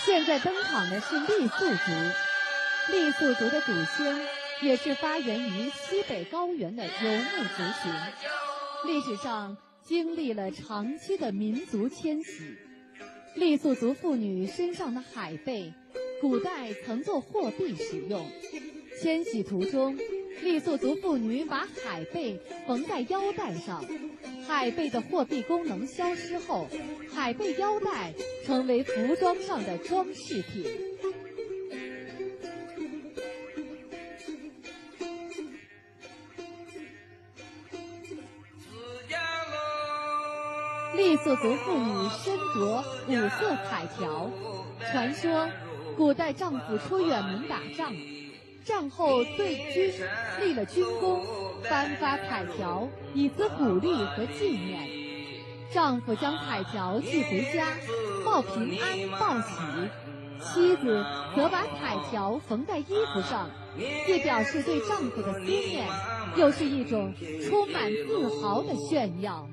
现在登场的是傈僳族。傈僳族的祖先也是发源于西北高原的游牧族群，历史上经历了长期的民族迁徙。傈僳族妇女身上的海贝，古代曾做货币使用。迁徙途中，傈僳族妇女把海贝缝在腰带上，海贝的货币功能消失后，海贝腰带成为服装上的装饰品。傈僳族妇女身着五色彩条，传说古代丈夫出远门打仗，战后对军立了军功，颁发彩条以资鼓励和纪念。丈夫将彩条寄回家，报平安报喜；妻子则把彩条缝在衣服上，既表示对丈夫的思念，又是一种充满自豪的炫耀。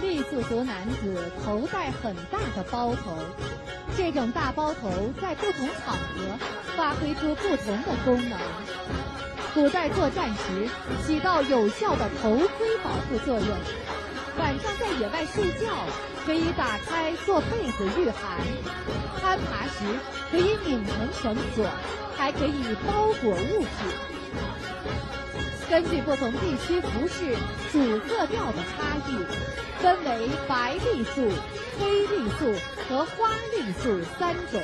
傈僳族男子头戴很大的包头，这种大包头在不同场合发挥出不同的功能。古代作战时起到有效的头盔保护作用，晚上在野外睡觉可以打开做被子御寒，攀爬时可以拧成绳索，还可以包裹物品。根据不同地区服饰主色调的差异，分为白傈僳、黑傈僳和花傈僳三种。